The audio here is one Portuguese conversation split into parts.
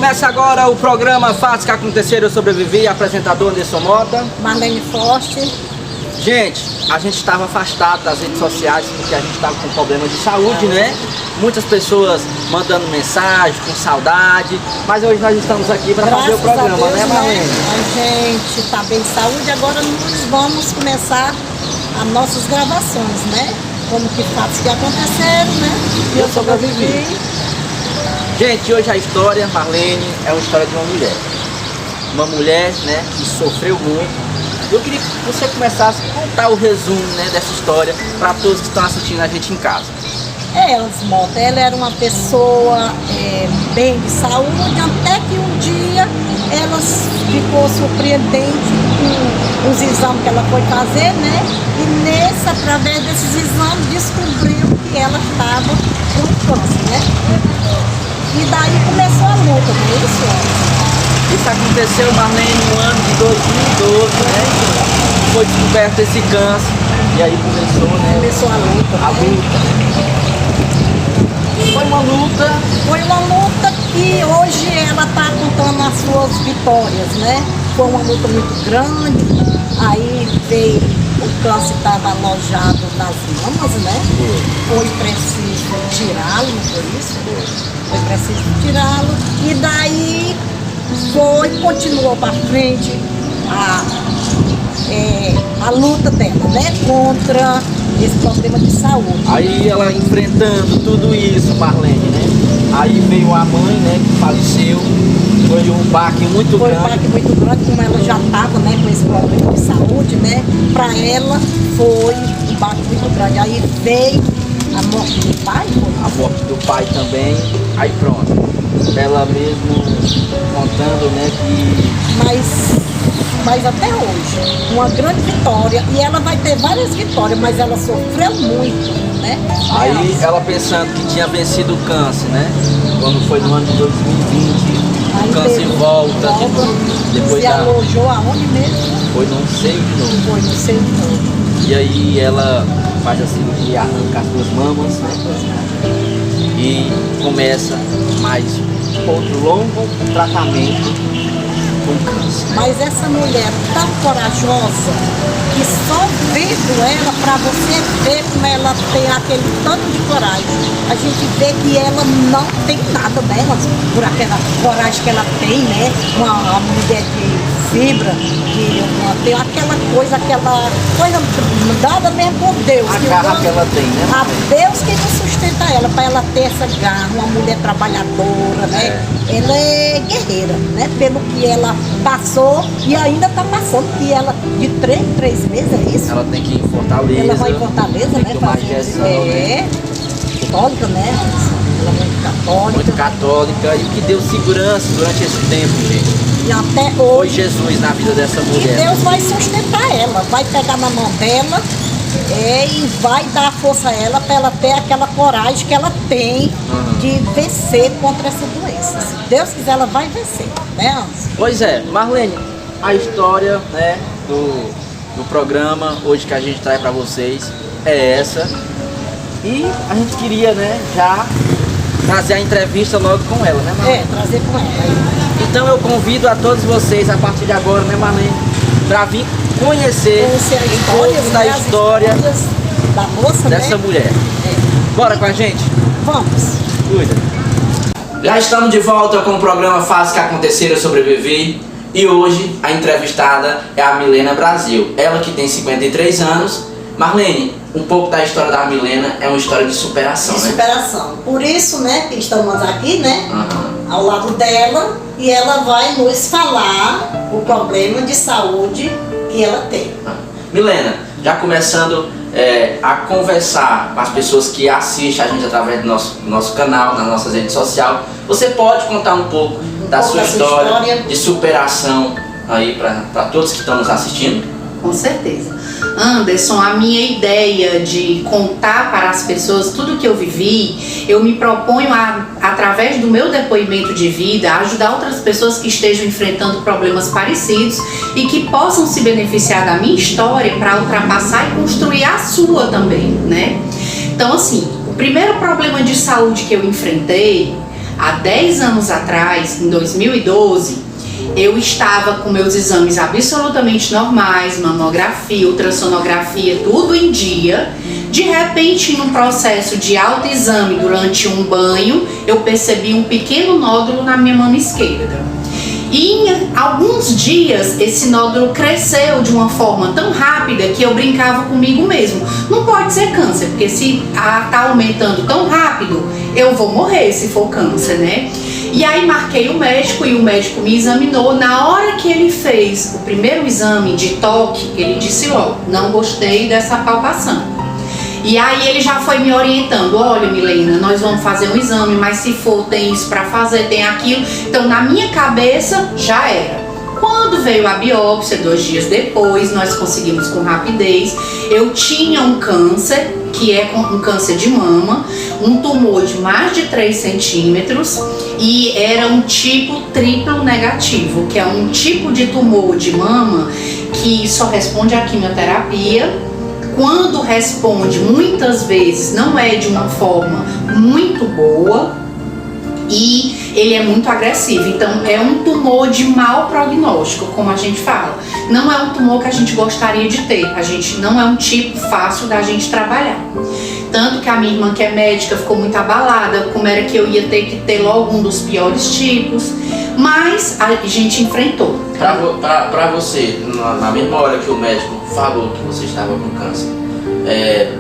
Começa agora o programa Fatos que Aconteceram, Eu Sobrevivi, apresentador Anderson Mota. Marlene Forte. Gente, a gente estava afastado das redes sociais porque a gente estava com problema de saúde, né? Muitas pessoas mandando mensagem, com saudade, mas hoje nós estamos aqui para fazer o programa, Deus, né, Marlene? A gente está bem de saúde, agora nós vamos começar as nossas gravações, né? Como que fatos que aconteceram, né? E eu sobrevivi. Gente, hoje a história, Marlene, é uma história de uma mulher. Uma mulher, né, que sofreu muito. Eu queria que você começasse a contar o resumo, né, dessa história para todos que estão assistindo a gente em casa. Ela era uma pessoa bem de saúde, até que um dia ela ficou surpreendente com os exames que ela foi fazer, né? E através desses exames, descobriu que ela estava com câncer, né? E daí começou a luta, não é isso? Isso aconteceu, Marlene, no ano de 2012, né? Foi descoberto esse câncer e aí começou, né? Começou a luta. A luta. Foi uma luta que hoje ela está contando as suas vitórias, né? Foi uma luta muito grande, aí veio, o câncer estava alojado nas mamas, né? Foi preciso tirá-lo, não foi isso? Foi preciso tirá-lo e daí continuou para frente a luta dela, né? Contra esse problema de saúde. Aí ela enfrentando tudo isso, Marlene, né? Aí veio a mãe, né, que faleceu. Foi um baque muito grande. Foi um baque muito grande, como ela já estava, né, com esse problema de saúde, né? Para ela foi um baque muito grande. Aí veio a morte do pai. A morte do pai também. Aí pronto. Ela mesmo contando, né, que... Mas até hoje, uma grande vitória, e ela vai ter várias vitórias, mas ela sofreu muito, né? Aí ela pensando que tinha vencido o câncer, né? Quando foi no ano de 2020, o câncer volta, depois se alojou aonde mesmo? Foi no seio de novo. Foi no seio de novo. E aí ela faz a cirurgia, arranca as duas mamas, né? E começa mais outro longo tratamento com câncer. Mas essa mulher tão corajosa que só vendo ela, para você ver como ela tem aquele tanto de coragem, a gente vê que ela não tem nada dela, por aquela coragem que ela tem, né? Uma mulher de fibra, que tem aquela coisa dada mesmo por Deus. A garra que ela tem, né? A Deus que nos sustenta ela, para ela ter essa garra, uma mulher trabalhadora, né? Ela é guerreira, né? Pelo que ela passou e ainda está passando, que ela de 3 meses, é isso? Ela tem que ir em Fortaleza. Ela vai em Fortaleza, tem né? Que tomar injeção, né? Católica, né? Ela é muito católica. Muito católica. E o que deu segurança durante esse tempo, gente? E até Foi hoje. Jesus na vida dessa mulher. E Deus vai sustentar ela, vai pegar na mão dela e vai dar força a ela para ela ter aquela coragem que ela tem de vencer contra essa doença. Se Deus quiser, ela vai vencer, né, Anderson? Pois é, Marlene, a história, né, do programa hoje que a gente traz para vocês é essa. E a gente queria, né, já trazer a entrevista logo com ela, né, Marlene? Trazer com ela. Então eu convido a todos vocês a partir de agora, né, Marlene, para vir conhecer um pouco da história da moça, dessa mulher. Bora com a gente? Vamos. Cuida. Já estamos de volta com o programa Fatos que Aconteceram, Eu Sobrevivi. E hoje a entrevistada é a Milena Brasil. Ela que tem 53 anos. Marlene, um pouco da história da Milena é uma história de superação, De né? superação. Por isso, né, que estamos aqui, né, ao lado dela, e ela vai nos falar o problema de saúde que ela tem. Milena, já começando a conversar com as pessoas que assistem a gente através do nosso canal, nas nossas redes sociais, você pode contar um pouco da sua história de superação aí para todos que estão nos assistindo? Com certeza. Anderson, a minha ideia de contar para as pessoas tudo que eu vivi, eu me proponho através do meu depoimento de vida, ajudar outras pessoas que estejam enfrentando problemas parecidos e que possam se beneficiar da minha história para ultrapassar e construir a sua também, né? Então, assim, o primeiro problema de saúde que eu enfrentei, Há 10 anos atrás, em 2012, eu estava com meus exames absolutamente normais, mamografia, ultrassonografia, tudo em dia. De repente, num processo de autoexame durante um banho, eu percebi um pequeno nódulo na minha mama esquerda. E em alguns dias esse nódulo cresceu de uma forma tão rápida que eu brincava comigo mesmo. Não pode ser câncer, porque se tá aumentando tão rápido, eu vou morrer se for câncer, né? E aí marquei o médico e o médico me examinou. Na hora que ele fez o primeiro exame de toque, ele disse logo: não gostei dessa palpação. E aí ele já foi me orientando: olha, Milena, nós vamos fazer um exame, mas se for, tem isso pra fazer, tem aquilo. Então na minha cabeça já era. Quando veio a biópsia, 2 dias depois, nós conseguimos com rapidez. Eu tinha um câncer, que é um câncer de mama, um tumor de mais de 3 centímetros, e era um tipo triplo negativo, que é um tipo de tumor de mama que só responde à quimioterapia. Quando responde, muitas vezes não é de uma forma muito boa e ele é muito agressivo. Então é um tumor de mau prognóstico, como a gente fala. Não é um tumor que a gente gostaria de ter. Não é um tipo fácil da gente trabalhar. Tanto que a minha irmã, que é médica, ficou muito abalada, como era que eu ia ter que ter logo um dos piores tipos. Mas a gente enfrentou. Pra você, na mesma hora que o médico falou que você estava com câncer,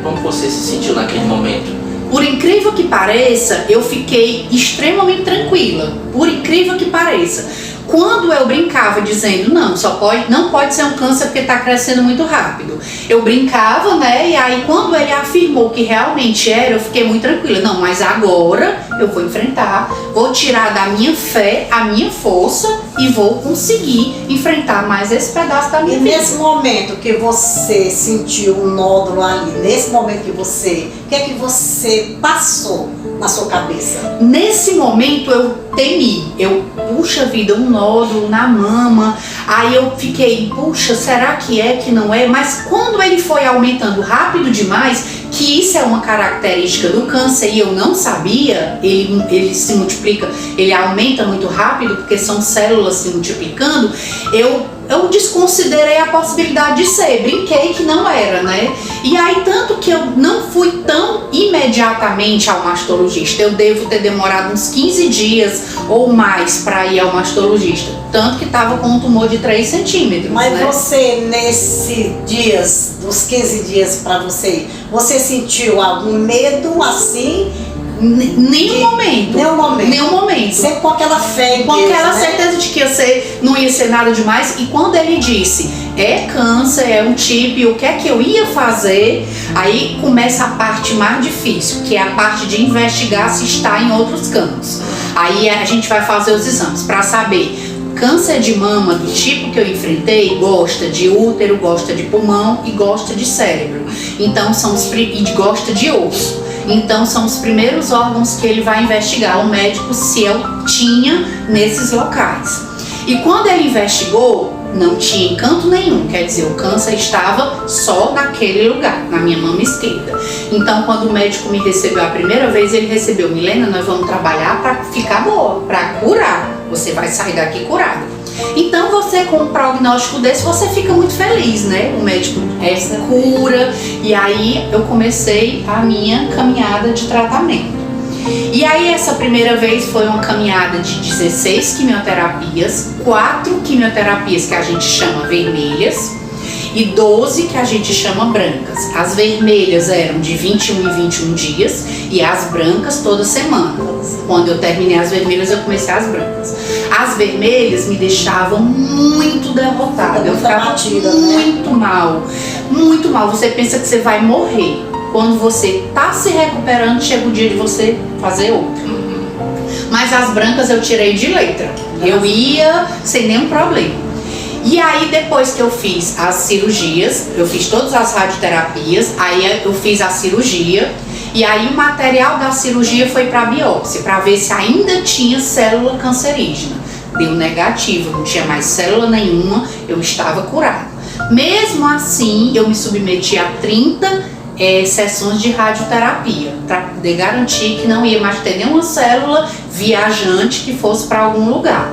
como você se sentiu naquele momento? Por incrível que pareça, eu fiquei extremamente tranquila. Por incrível que pareça. Quando eu brincava dizendo, não pode ser um câncer porque está crescendo muito rápido. Eu brincava, né? E aí quando ele afirmou que realmente era, eu fiquei muito tranquila. Não, mas agora eu vou enfrentar, vou tirar da minha fé a minha força e vou conseguir enfrentar mais esse pedaço da minha vida. E nesse momento que você sentiu um nódulo ali, nesse momento que você, o que é que você passou na sua cabeça? Nesse momento eu temi, puxa vida, um nódulo na mama, aí eu fiquei, puxa, será que é, que não é? Mas quando ele foi aumentando rápido demais, que isso é uma característica do câncer e eu não sabia, ele se multiplica, ele aumenta muito rápido porque são células se multiplicando, eu desconsiderei a possibilidade de ser, brinquei que não era, né? E aí tanto que eu não fui tão imediatamente ao mastologista, eu devo ter demorado uns 15 dias ou mais para ir ao mastologista, tanto que estava com um tumor de 3 centímetros. Mas né? você, dos 15 dias para você sentiu algum medo assim? Nenhum momento. Sempre com aquela fé em com Deus, aquela né? certeza de que não ia ser nada demais. E quando ele disse, é câncer, é um tipo, e o que é que eu ia fazer, aí começa a parte mais difícil, que é a parte de investigar se está em outros campos. Aí a gente vai fazer os exames para saber. Câncer de mama do tipo que eu enfrentei gosta de útero, gosta de pulmão e gosta de cérebro. Então e gosta de osso. Então são os primeiros órgãos que ele vai investigar, o médico, se eu tinha nesses locais. E quando ele investigou, não tinha encanto nenhum, quer dizer, o câncer estava só naquele lugar, na minha mama esquerda. Então quando o médico me recebeu a primeira vez, ele recebeu, Milena, nós vamos trabalhar para ficar boa, para curar, você vai sair daqui curada. Então você com um prognóstico desse, você fica muito feliz, né? O médico cura, e aí eu comecei a minha caminhada de tratamento. E aí essa primeira vez foi uma caminhada de 16 quimioterapias, 4 quimioterapias que a gente chama vermelhas e 12 que a gente chama brancas. As vermelhas eram de 21 em 21 dias e as brancas toda semana. Quando eu terminei as vermelhas, eu comecei as brancas. As vermelhas me deixavam muito derrotada, eu ficava muito mal, muito mal. Você pensa que você vai morrer. Quando você tá se recuperando, chega o dia de você fazer outro. Mas as brancas eu tirei de letra. Eu ia sem nenhum problema. E aí depois que eu fiz as cirurgias, eu fiz todas as radioterapias, aí eu fiz a cirurgia, e aí o material da cirurgia foi para biópsia, para ver se ainda tinha célula cancerígena. Deu negativo, não tinha mais célula nenhuma, eu estava curada. Mesmo assim, eu me submeti a 30 sessões de radioterapia, para poder garantir que não ia mais ter nenhuma célula viajante que fosse para algum lugar.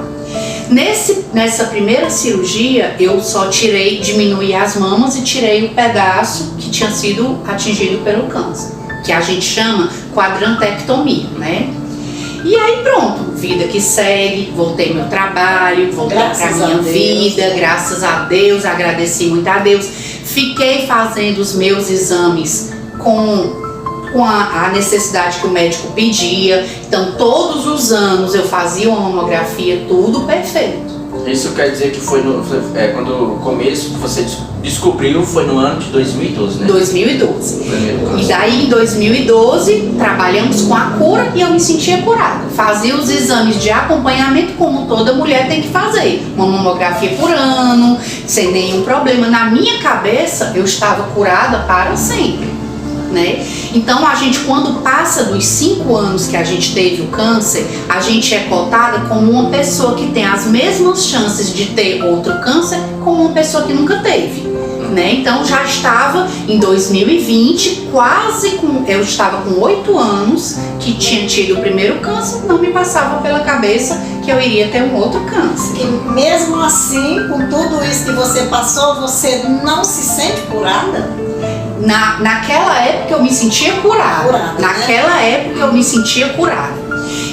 Nessa primeira cirurgia, eu só diminuí as mamas e tirei o pedaço que tinha sido atingido pelo câncer, que a gente chama quadrantectomia, né? E aí pronto, vida que segue, voltei meu trabalho, voltei para minha vida, graças a Deus, agradeci muito a Deus. Fiquei fazendo os meus exames com a necessidade que o médico pedia. Então todos os anos eu fazia uma mamografia, tudo perfeito. Isso quer dizer que foi quando o começo você descobriu foi no ano de 2012, né? 2012. E daí em 2012 trabalhamos com a cura e eu me sentia curada. Fazia os exames de acompanhamento como toda mulher tem que fazer. Uma mamografia por ano, sem nenhum problema. Na minha cabeça eu estava curada para sempre. Né? Então a gente, quando passa dos 5 anos que a gente teve o câncer, a gente é cotada como uma pessoa que tem as mesmas chances de ter outro câncer como uma pessoa que nunca teve, né? Então já estava em 2020, eu estava com 8 anos que tinha tido o primeiro câncer, não me passava pela cabeça que eu iria ter um outro câncer. E mesmo assim, com tudo isso que você passou, você não se sente curada? Naquela época eu me sentia curada. Naquela época eu me sentia curada.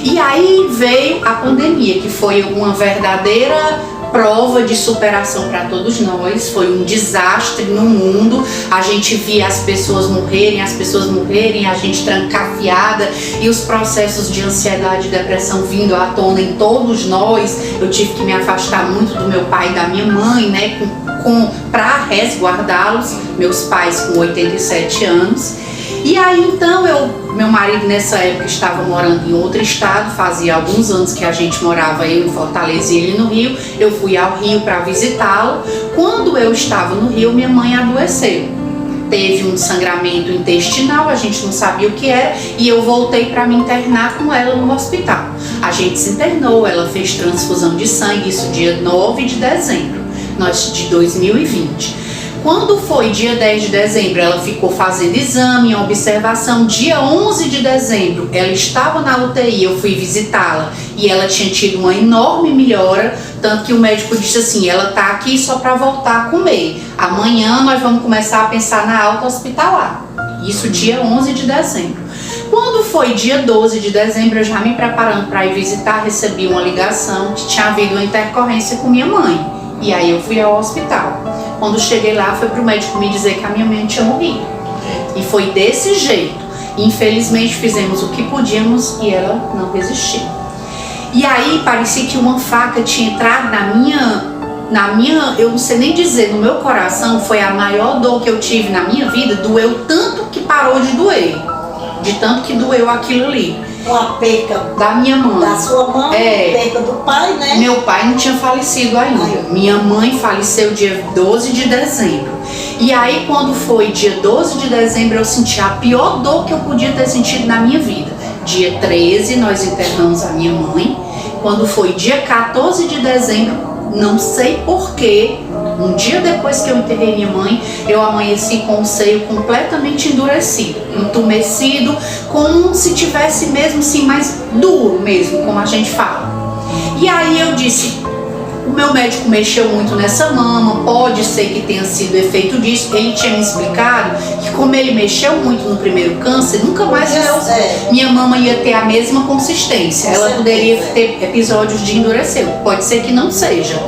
E aí veio a pandemia, que foi uma verdadeira prova de superação para todos nós. Foi um desastre no mundo. A gente via as pessoas morrerem, a gente trancafiada, e os processos de ansiedade e depressão vindo à tona em todos nós. Eu tive que me afastar muito do meu pai e da minha mãe, né, para resguardá-los, meus pais com 87 anos. E aí então meu marido nessa época estava morando em outro estado, fazia alguns anos que a gente morava, eu em Fortaleza e ele no Rio. Eu fui ao Rio para visitá-lo. Quando eu estava no Rio, minha mãe adoeceu. Teve um sangramento intestinal, a gente não sabia o que era, e eu voltei para me internar com ela no hospital. A gente se internou, ela fez transfusão de sangue, isso dia 9 de dezembro de 2020. Quando foi dia 10 de dezembro, ela ficou fazendo exame, observação. Dia 11 de dezembro, ela estava na UTI, eu fui visitá-la e ela tinha tido uma enorme melhora, tanto que o médico disse assim, ela está aqui só para voltar a comer. Amanhã nós vamos começar a pensar na alta hospitalar. Isso dia 11 de dezembro. Quando foi dia 12 de dezembro, eu já me preparando para ir visitar, recebi uma ligação que tinha havido uma intercorrência com minha mãe. E aí eu fui ao hospital. Quando cheguei lá, foi pro médico me dizer que a minha mãe tinha morrido. E foi desse jeito. Infelizmente fizemos o que podíamos e ela não resistiu. E aí parecia que uma faca tinha entrado na minha, eu não sei nem dizer, no meu coração. Foi a maior dor que eu tive na minha vida. Doeu tanto que parou de doer. De tanto que doeu aquilo ali. Uma perca da minha mãe. Da sua mãe, perca do pai, né? Meu pai não tinha falecido ainda. Minha mãe faleceu dia 12 de dezembro. E aí quando foi dia 12 de dezembro, eu senti a pior dor que eu podia ter sentido na minha vida. Dia 13 nós internamos a minha mãe. Quando foi dia 14 de dezembro, não sei porquê, um dia depois que eu enterrei minha mãe, eu amanheci com o seio completamente endurecido, entumecido, como se tivesse mesmo assim, mais duro mesmo, como a gente fala. E aí eu disse, o meu médico mexeu muito nessa mama, pode ser que tenha sido efeito disso. Ele tinha me explicado que como ele mexeu muito no primeiro câncer, nunca mais minha mama ia ter a mesma consistência. Ela poderia ter episódios de endurecer, pode ser que não seja.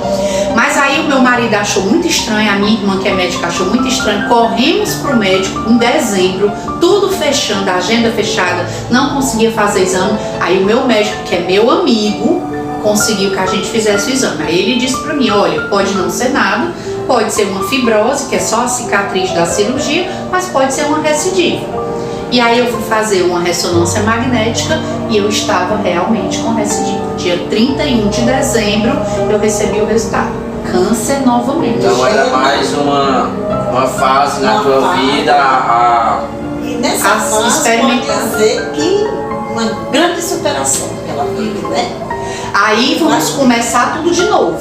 Mas aí o meu marido achou muito estranho, a minha irmã que é médica achou muito estranho. Corremos pro médico em dezembro, tudo fechando, a agenda fechada, não conseguia fazer exame. Aí o meu médico, que é meu amigo, conseguiu que a gente fizesse o exame. Aí ele disse pra mim, olha, pode não ser nada, pode ser uma fibrose, que é só a cicatriz da cirurgia, mas pode ser uma recidiva. E aí eu fui fazer uma ressonância magnética e eu estava realmente com recidiva. Dia 31 de dezembro eu recebi o resultado. Câncer novamente. Então era mais uma fase na tua vida. E nessa fase pode dizer que uma grande superação que ela teve, né? Aí vamos começar tudo de novo.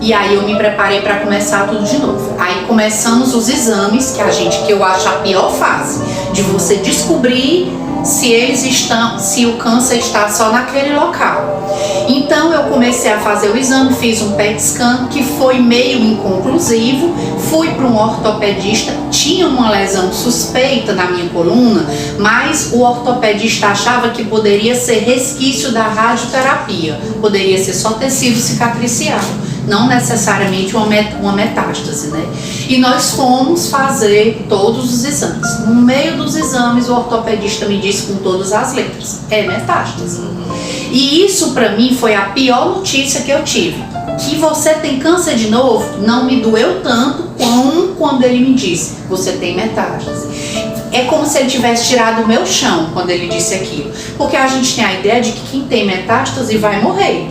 E aí eu me preparei para começar tudo de novo. Aí começamos os exames, que eu acho a pior fase, de você descobrir se o câncer está só naquele local. Então eu comecei a fazer o exame, fiz um PET scan que foi meio inconclusivo, fui para um ortopedista, tinha uma lesão suspeita na minha coluna, mas o ortopedista achava que poderia ser resquício da radioterapia, poderia ser só tecido cicatricial, não necessariamente uma metástase, né? E nós fomos fazer todos os exames. No meio dos exames, o ortopedista me disse com todas as letras: é metástase. E isso para mim foi a pior notícia que eu tive. Que você tem câncer de novo não me doeu tanto como quando ele me disse: você tem metástase. É como se ele tivesse tirado o meu chão quando ele disse aquilo. Porque a gente tem a ideia de que quem tem metástase vai morrer,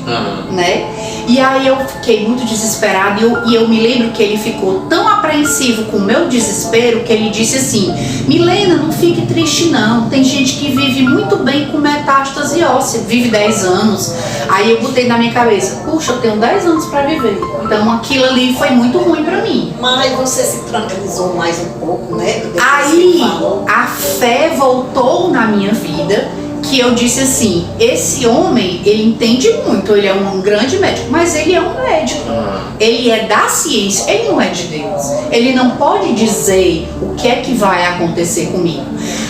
né? E aí eu fiquei muito desesperada e eu me lembro que ele ficou tão apreensivo com o meu desespero que ele disse assim: Milena, não fique triste não, tem gente que vive muito bem com metástase óssea, vive 10 anos. Aí eu botei na minha cabeça: puxa, eu tenho 10 anos para viver. Então aquilo ali foi muito ruim para mim. Mas você se tranquilizou mais um pouco, né? Aí a fé voltou na minha vida, que eu disse assim: esse homem, ele entende muito, ele é um grande médico, mas ele é um médico, ele é da ciência, ele não é de Deus, ele não pode dizer o que é que vai acontecer comigo.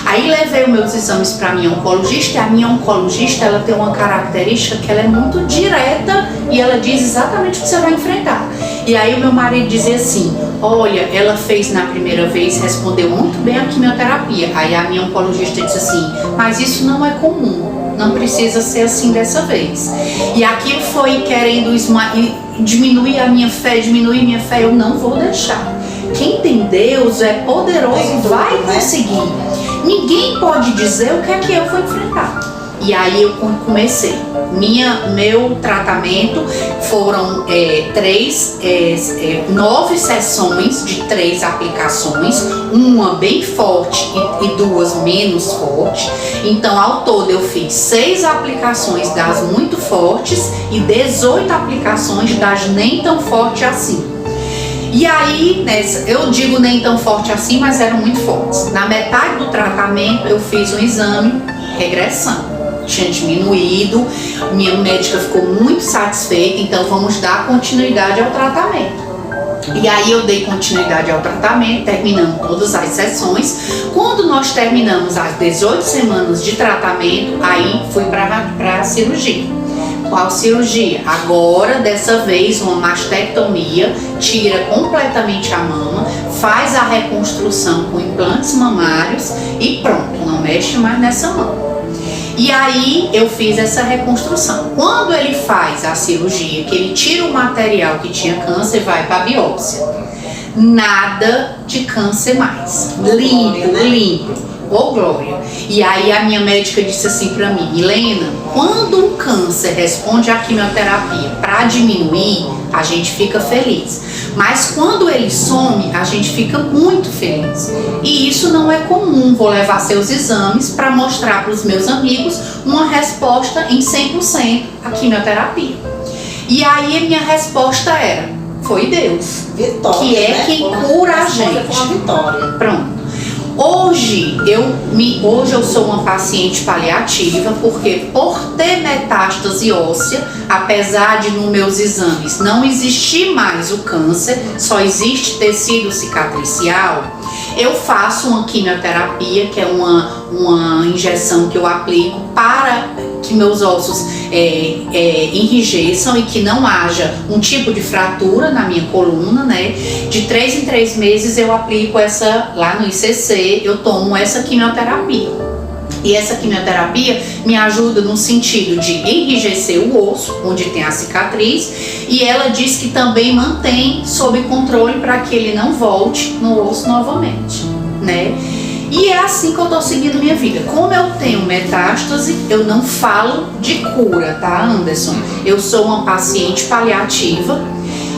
Aí levei os meus exames para minha oncologista, e a minha oncologista, ela tem uma característica que ela é muito direta e ela diz exatamente o que você vai enfrentar. E aí o meu marido dizia assim: olha, ela fez na primeira vez, respondeu muito bem a quimioterapia. Aí a minha oncologista disse assim: mas isso não é comum, não precisa ser assim dessa vez. E aquilo foi querendo diminuir minha fé, eu não vou deixar. Quem tem Deus é poderoso, vai conseguir. Ninguém pode dizer o que é que eu vou enfrentar. E aí eu comecei. Meu tratamento foram 9 sessões de 3 aplicações, uma bem forte e 2 menos fortes. Então, ao todo, eu fiz 6 aplicações das muito fortes e 18 aplicações das nem tão fortes assim. E aí, eu digo nem tão forte assim, mas eram muito fortes. Na metade do tratamento, eu fiz um exame, regressão. Tinha diminuído, minha médica ficou muito satisfeita, então vamos dar continuidade ao tratamento. E aí eu dei continuidade ao tratamento, terminando todas as sessões. Quando nós terminamos as 18 semanas de tratamento, aí fui para a cirurgia. Qual cirurgia? Agora, dessa vez, uma mastectomia, tira completamente a mama, faz a reconstrução com implantes mamários e pronto, não mexe mais nessa mama. E aí eu fiz essa reconstrução. Quando ele faz a cirurgia, que ele tira o material que tinha câncer, vai para a biópsia. Nada de câncer mais. Limpo. Ô glória. E aí a minha médica disse assim para mim: Milena, quando o câncer responde à quimioterapia para diminuir, a gente fica feliz. Mas quando ele some, a gente fica muito feliz. E isso não é comum. Vou levar seus exames para mostrar para os meus amigos uma resposta em 100% à quimioterapia. E aí a minha resposta era: foi Deus. Vitória, que é né? quem cura a gente. Foi uma vitória. Pronto. Hoje eu sou uma paciente paliativa, porque por ter metástase óssea, apesar de nos meus exames não existir mais o câncer, só existe tecido cicatricial, eu faço uma quimioterapia, que é uma injeção que eu aplico para que meus ossos enrijeçam e que não haja um tipo de fratura na minha coluna, né? De 3 em 3 meses eu aplico essa, lá no ICC, eu tomo essa quimioterapia. E essa quimioterapia me ajuda no sentido de enrijecer o osso, onde tem a cicatriz, e ela diz que também mantém sob controle para que ele não volte no osso novamente, né? E é assim que eu tô seguindo minha vida. Como eu tenho metástase, eu não falo de cura, tá, Anderson? Eu sou uma paciente paliativa.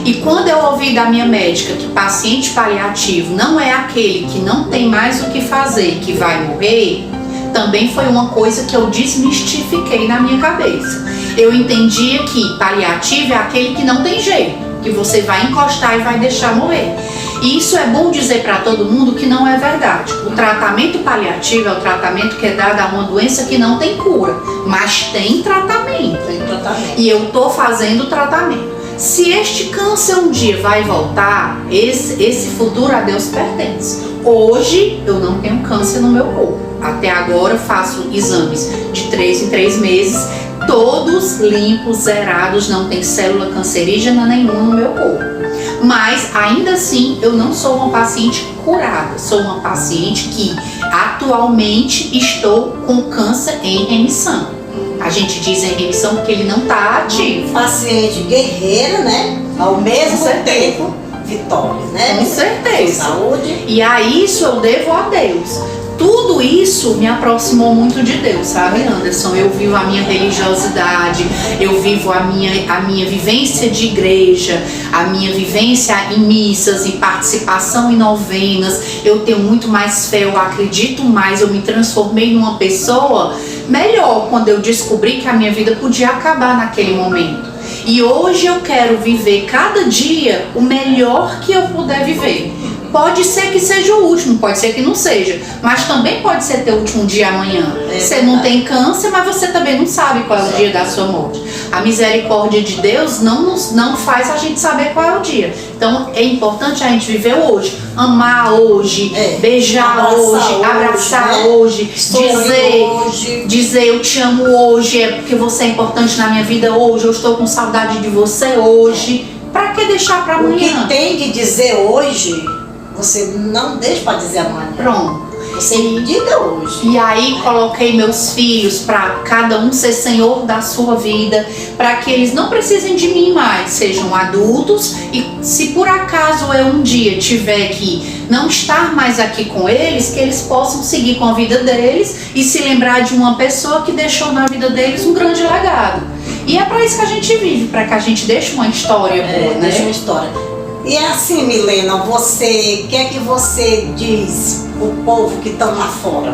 E quando eu ouvi da minha médica que paciente paliativo não é aquele que não tem mais o que fazer, que vai morrer, também foi uma coisa que eu desmistifiquei na minha cabeça. Eu entendia que paliativo é aquele que não tem jeito. que você vai encostar e vai deixar morrer. E isso é bom dizer para todo mundo que não é verdade. O tratamento paliativo é o tratamento que é dado a uma doença que não tem cura, mas tem tratamento. Tem tratamento. E eu tô fazendo o tratamento. Se este câncer um dia vai voltar, esse futuro a Deus pertence. Hoje eu não tenho câncer no meu corpo. Até agora eu faço exames de 3 em 3 meses, todos limpos, zerados, não tem célula cancerígena nenhuma no meu corpo. Mas ainda assim eu não sou uma paciente curada, sou uma paciente que atualmente estou com câncer em remissão. A gente diz em remissão porque ele não está ativo. Paciente guerreira, né? Ao mesmo tempo, vitória, né? Com certeza. Saúde. E a isso eu devo a Deus. Tudo isso me aproximou muito de Deus, sabe, Anderson? Eu vivo a minha religiosidade, eu vivo a minha vivência de igreja, a minha vivência em missas, em participação em novenas. Eu tenho muito mais fé, eu acredito mais, eu me transformei numa pessoa melhor quando eu descobri que a minha vida podia acabar naquele momento. E hoje eu quero viver cada dia o melhor que eu puder viver. Pode ser que seja o último, pode ser que não seja, mas também pode ser teu último dia amanhã. Você não tem câncer, mas você também não sabe qual é o dia da sua morte. A misericórdia de Deus não faz a gente saber qual é o dia. Então é importante a gente viver hoje, amar hoje, beijar hoje, abraçar hoje, dizer eu te amo hoje, é porque você é importante na minha vida hoje, eu estou com saudade de você hoje. Pra que deixar pra amanhã? O que tem de dizer hoje, você não deixa pra dizer amanhã. Pronto. Você diga hoje. E aí coloquei meus filhos para cada um ser senhor da sua vida, para que eles não precisem de mim mais, sejam adultos, e se por acaso eu um dia tiver que não estar mais aqui com eles, que eles possam seguir com a vida deles e se lembrar de uma pessoa que deixou na vida deles um grande legado. E é para isso que a gente vive, para que a gente deixe uma história boa, né? Deixa uma história. E é assim, Milena, o que é que você diz o povo que estão lá fora?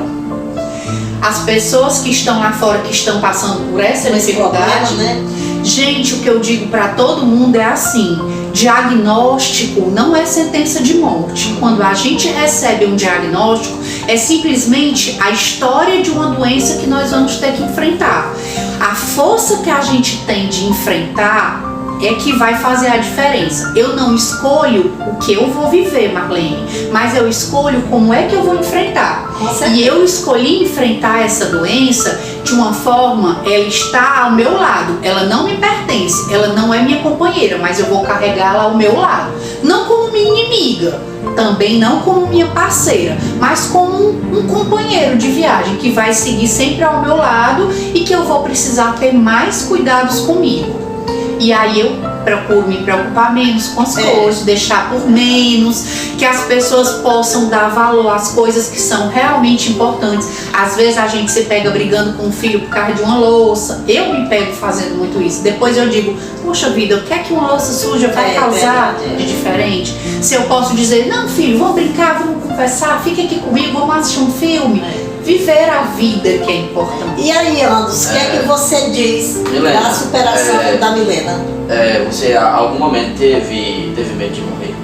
As pessoas que estão lá fora, que estão passando por essa dificuldade, problema, né? Gente, o que eu digo para todo mundo é assim: diagnóstico não é sentença de morte. Quando a gente recebe um diagnóstico, é simplesmente a história de uma doença que nós vamos ter que enfrentar. A força que a gente tem de enfrentar é que vai fazer a diferença. Eu não escolho o que eu vou viver, Marlene, mas eu escolho como é que eu vou enfrentar. E eu escolhi enfrentar essa doença de uma forma, ela está ao meu lado, ela não me pertence, ela não é minha companheira, mas eu vou carregá-la ao meu lado. Não como minha inimiga, também não como minha parceira, mas como um companheiro de viagem que vai seguir sempre ao meu lado e que eu vou precisar ter mais cuidados comigo. E aí eu procuro me preocupar menos com as coisas, deixar por menos, que as pessoas possam dar valor às coisas que são realmente importantes. Às vezes a gente se pega brigando com o filho por causa de uma louça. Eu me pego fazendo muito isso. Depois eu digo, poxa vida, o que é que uma louça suja vai causar de diferente? Se eu posso dizer, não filho, vamos brincar, vamos conversar, fica aqui comigo, vamos assistir um filme. Viver a vida que é importante. E aí, Anderson, o que é que você diz Milena, da superação da Milena? Você, a algum momento, teve medo de morrer?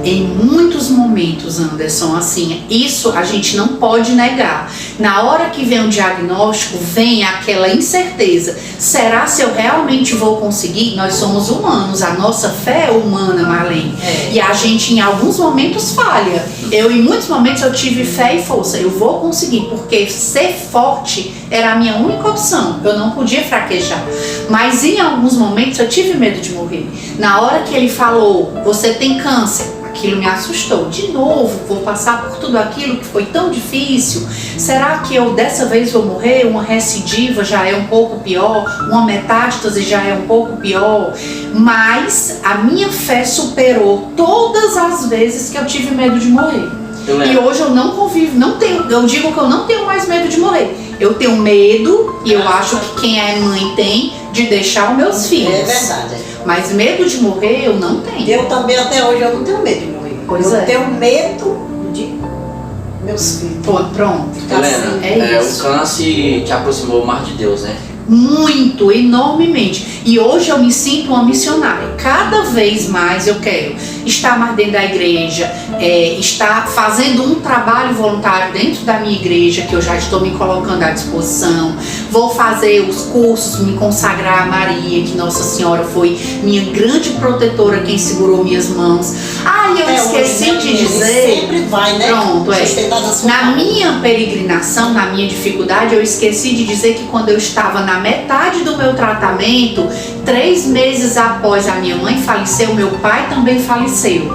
Em muitos momentos, Anderson, assim, isso a gente não pode negar. Na hora que vem o diagnóstico, vem aquela incerteza. Será se eu realmente vou conseguir? Nós somos humanos, a nossa fé é humana, Marlene. E a gente em alguns momentos falha. Em muitos momentos eu tive fé e força. Eu vou conseguir, porque ser forte era a minha única opção. Eu não podia fraquejar. Mas em alguns momentos eu tive medo de morrer. Na hora que ele falou, você tem câncer, aquilo me assustou. De novo, vou passar por tudo aquilo que foi tão difícil. Será que eu dessa vez vou morrer? Uma recidiva já é um pouco pior, uma metástase já é um pouco pior. Mas a minha fé superou todas as vezes que eu tive medo de morrer. E hoje eu não convivo, eu digo que eu não tenho mais medo de morrer. Eu tenho medo, e eu acho que quem é mãe tem, de deixar os meus filhos. É verdade. Mas medo de morrer eu não tenho. Eu também até hoje eu não tenho medo de morrer. Eu tenho medo de meus filhos. Pronto. Helena, É isso. o câncer te aproximou mais de Deus, né? muito, enormemente. E hoje eu me sinto uma missionária. Cada vez mais eu quero estar mais dentro da igreja, estar fazendo um trabalho voluntário dentro da minha igreja, que eu já estou me colocando à disposição. Vou fazer os cursos, me consagrar a Maria, que Nossa Senhora foi minha grande protetora, quem segurou minhas mãos. Eu esqueci de dizer. Sempre vai, né? Pronto, na minha peregrinação, na minha dificuldade, eu esqueci de dizer que quando eu estava na metade do meu tratamento, 3 meses após a minha mãe falecer, o meu pai também faleceu.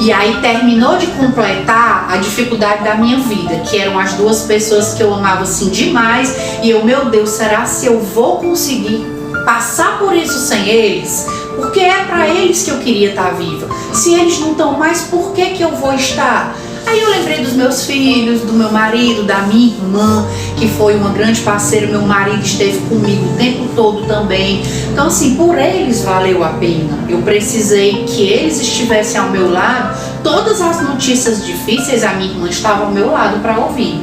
E aí terminou de completar a dificuldade da minha vida, que eram as 2 pessoas que eu amava assim demais. E eu, meu Deus, será se eu vou conseguir passar por isso sem eles? Porque é para eles que eu queria estar viva. Se eles não estão mais, por que eu vou estar? Aí eu lembrei dos meus filhos, do meu marido, da minha irmã, que foi uma grande parceira. Meu marido esteve comigo o tempo todo também. Então assim, por eles valeu a pena. Eu precisei que eles estivessem ao meu lado. Todas as notícias difíceis, a minha irmã estava ao meu lado para ouvir.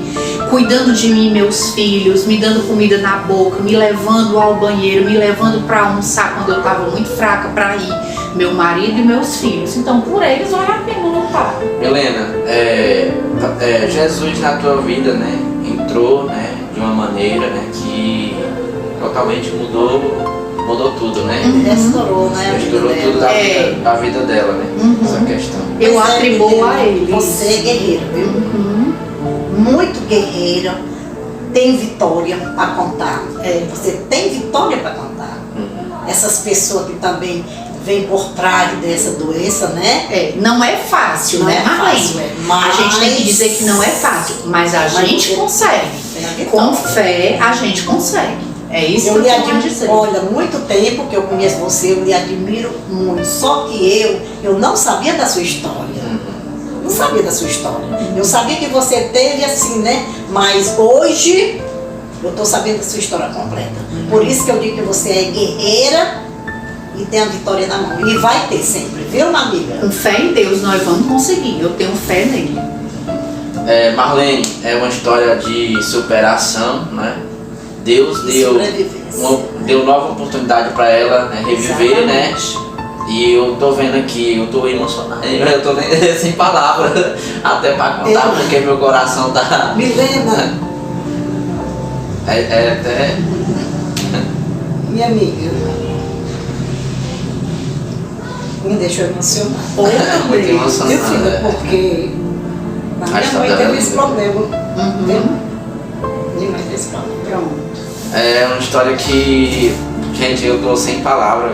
Cuidando de mim, meus filhos, me dando comida na boca, me levando ao banheiro, me levando para almoçar quando eu estava muito fraca para ir. Meu marido e meus filhos. Então, por eles, vale a pena lutar. Milena, Jesus na tua vida, né, entrou, né, de uma maneira, né, que totalmente mudou tudo, né? Restaurou, né? Restaurou tudo da vida dela, né? Essa questão. Eu atribuo a ele. Você é guerreiro, viu? Muito guerreira, tem vitória para contar. Você tem vitória para contar. Essas pessoas que também vêm por trás dessa doença, né? Não é fácil, não né, fácil, mas a gente tem que dizer que não é fácil, mas a gente consegue. Com fé, a gente consegue. É isso que eu quero dizer. Olha, muito tempo que eu conheço você, eu lhe admiro muito. Só que eu não sabia da sua história. Não sabia da sua história. Eu sabia que você teve assim, né? Mas hoje eu estou sabendo da sua história completa. Por isso que eu digo que você é guerreira e tem a vitória na mão. E vai ter sempre, viu, minha amiga? Com fé em Deus nós vamos conseguir. Eu tenho fé nele. Marlene, é uma história de superação, né? Deus deu nova oportunidade para ela, né, reviver, né? E eu tô vendo aqui, eu tô emocionado, eu tô sem palavras até para contar, porque meu coração tá... Milena! Até... Minha amiga, me deixou emocionada. Muito emocionada. Meu filho, porque a minha mãe teve esse problema. Minha mãe teve esse problema. Pronto. É uma história que, gente, eu tô sem palavras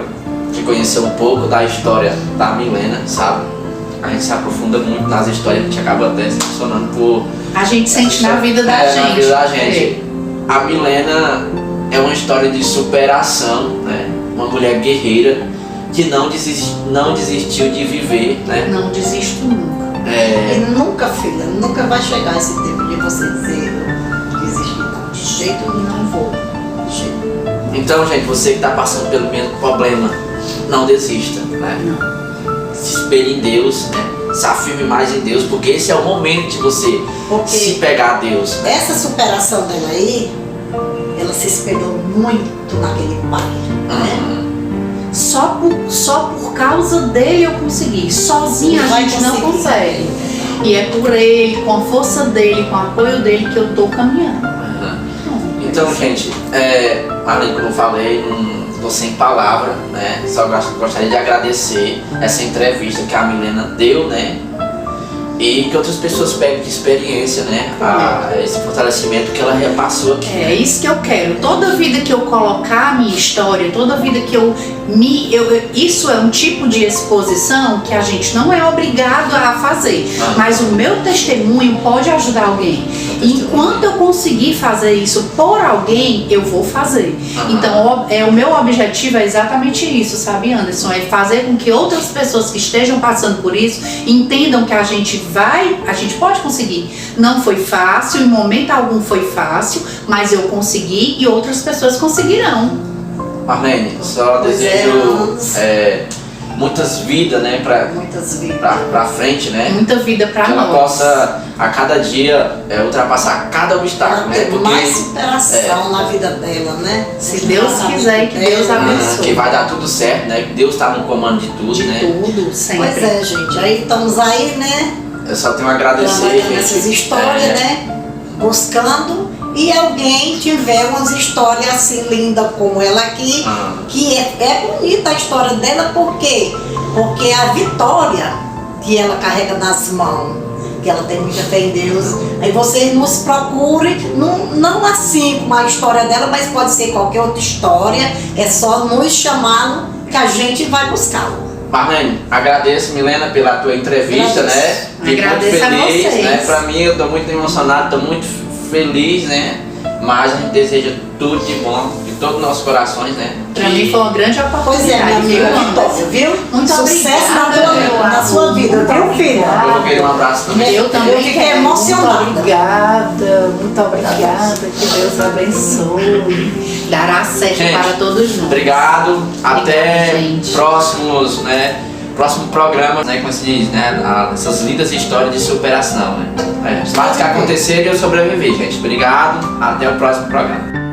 de conhecer um pouco da história da Milena, sabe? A gente se aprofunda muito nas histórias, a gente acaba até se emocionando por... A gente sente na vida da gente. Na vida da gente. A Milena é uma história de superação, né? Uma mulher guerreira que não desistiu de viver, né? Não desisto nunca. E nunca, filha, nunca vai chegar esse tempo de você dizer eu desisti, não. De jeito não vou. De jeito. Então, gente, você que está passando pelo mesmo problema, não desista, né? Não. Se espelhe em Deus, né? Se afirme mais em Deus, porque esse é o momento de você se pegar a Deus. Essa superação dela aí, ela se espelhou muito naquele pai, né? Só por causa dele eu consegui. Sozinha a gente não consegue. E é por ele, com a força dele, com o apoio dele que eu tô caminhando. Então, gente, além como eu falei, estou sem palavra, né? Só gostaria de agradecer essa entrevista que a Milena deu, né? E que outras pessoas peguem de experiência, né? Esse fortalecimento que ela repassou aqui. É isso que eu quero. Toda vida que eu colocar a minha história, toda vida que isso é um tipo de exposição que a gente não é obrigado a fazer. Mas o meu testemunho pode ajudar alguém. Enquanto eu conseguir fazer isso por alguém, eu vou fazer. Então, o meu objetivo é exatamente isso, sabe, Anderson? É fazer com que outras pessoas que estejam passando por isso entendam que a gente pode conseguir. Não foi fácil, em momento algum foi fácil, mas eu consegui e outras pessoas conseguirão. Marlene, só desejo muitas vidas, né, Muitas vidas. pra frente, né? Muita vida pra Que ela nós. possa a cada dia ultrapassar cada obstáculo, né? Ter mais superação na vida dela, né? Se Deus quiser, que Deus abençoe. Que vai dar tudo certo, né? Que Deus está no comando de tudo, De né? tudo, sempre. Pois é, gente. Aí estamos aí, né? Eu só tenho a agradecer, Trabalhando gente. essas histórias, né? Buscando. E alguém tiver umas histórias assim lindas como ela aqui, que é bonita a história dela, por quê? Porque a vitória que ela carrega nas mãos, que ela tem muita fé em Deus. Aí vocês nos procurem, não assim como a história dela, mas pode ser qualquer outra história, é só nos chamá-lo que a gente vai buscá-lo. Marlene, agradeço, Milena, pela tua entrevista, né? Fico Agradeço muito a feliz, vocês. né? Pra mim, eu tô muito emocionado, tô muito feliz, né? Mas a gente deseja tudo de bom, de todos os nossos corações, né? Pra mim foi uma grande Pois é, oportunidade. minha amiga viu, Vitória, viu? Muito Sucesso obrigada, na sua vida, viu, filha? Eu vou querer um abraço também. Eu também Eu fiquei quero. emocionada. Muito obrigada, que Deus abençoe. Dará certo Gente, para todos nós. Obrigado, até gente. próximos, né? Próximo programa, né? Como se diz, né? Essas lindas histórias de superação, né? Fatos que aconteceram e eu sobrevivi, gente. Obrigado, até o próximo programa.